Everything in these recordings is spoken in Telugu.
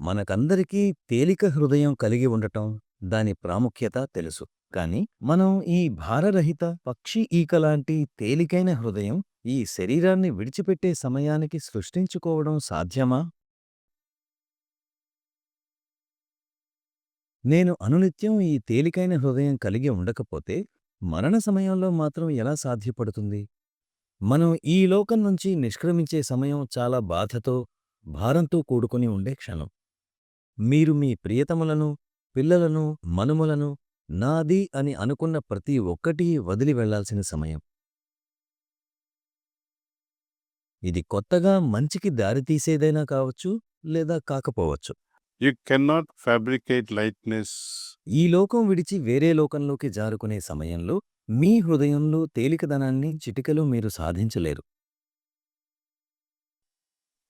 మనకందరికీ తేలిక హృదయం కలిగి ఉండటం, దాని ప్రాముఖ్యత తెలుసు. కాని మనం ఈ భారరహిత పక్షి ఈకలాంటి తేలికైన హృదయం ఈ శరీరాన్ని విడిచిపెట్టే సమయానికి సృష్టించుకోవడం సాధ్యమా? నేను అనునిత్యం ఈ తేలికైన హృదయం కలిగి ఉండకపోతే మరణ సమయంలో మాత్రం ఎలా సాధ్యపడుతుంది? మనం ఈ లోకం నుంచి నిష్క్రమించే సమయం చాలా బాధతో, భారంతో కూడుకుని ఉండే క్షణం. మీరు మీ ప్రియతములను, పిల్లలను, మనుమలను నాది అని అనుకున్న ప్రతి ఒక్కటీ వదిలి వెళ్ళాల్సిన సమయం. ఇది కొత్తగా మంచికి దారితీసేదైనా కావచ్చు, లేదా కాకపోవచ్చు. You cannot fabricate lightness. ఈ లోకం విడిచి వేరే లోకంలోకి జారుకునే సమయంలో మీ హృదయంలో తేలికదనాన్ని చిటికెలో మీరు సాధించలేరు.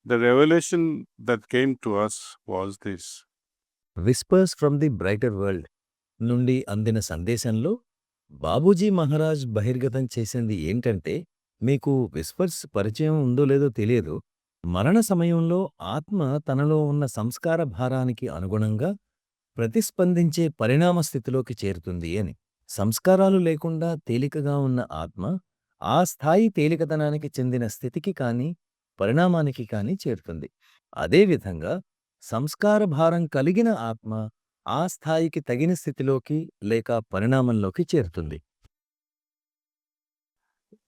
The revelation that came to us was this. Whispers from the brighter world నుండి అందిన సందేశంలో బాబూజీ మహారాజ్ బహిర్గతం చేసింది ఏంటంటే, మీకు విస్పర్స్ పరిచయం ఉందో లేదో తెలియదు. మరణ సమయంలో ఆత్మ తనలో ఉన్న సంస్కార భారానికి అనుగుణంగా ప్రతిస్పందించే పరిణామ స్థితిలోకి చేరుతుంది అని. సంస్కారాలు లేకుండా తేలికగా ఉన్న ఆత్మ ఆ స్థాయి తేలికతనానికి చెందిన స్థితికి కాని, పరిణామానికి కాని చేరుతుంది. అదేవిధంగా సంస్కార భారం కలిగిన ఆత్మ ఆ స్థాయికి తగిన స్థితిలోకి లేక పరిణామంలోకి చేరుతుంది.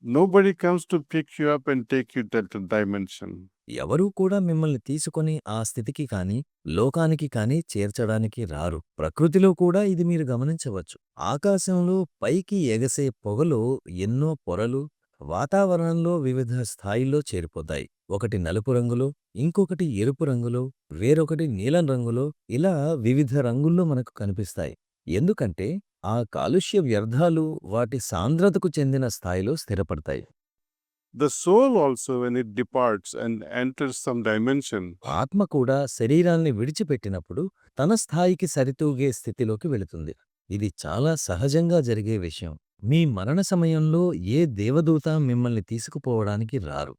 Nobody comes to pick you up and take you to that dimension. ఎవరూ కూడా మిమ్మల్ని తీసుకొని ఆ స్థితికి కాని, లోకానికి కాని చేర్చడానికి రారు. ప్రకృతిలో కూడా ఇది మీరు గమనించవచ్చు. ఆకాశంలో పైకి ఎగసే పొగలో ఎన్నో పొరలు వాతావరణంలో వివిధ స్థాయిల్లో చేరిపోతాయి. ఒకటి నలుపు రంగులో, ఇంకొకటి ఎరుపు రంగులో, వేరొకటి నీలం రంగులో, ఇలా వివిధ రంగుల్లో మనకు కనిపిస్తాయి. ఎందుకంటే ఆ కాలుష్య వ్యర్థాలు వాటి సాంద్రతకు చెందిన స్థాయిలో స్థిరపడతాయి. The soul also, when it departs and enters some dimension, ఆత్మ కూడా శరీరాన్ని విడిచిపెట్టినప్పుడు తన స్థాయికి సరితూగే స్థితిలోకి వెళుతుంది. ఇది చాలా సహజంగా జరిగే విషయం. మీ మరణ సమయంలో ఏ దేవదూత మిమ్మల్ని తీసుకుపోవడానికి రారు.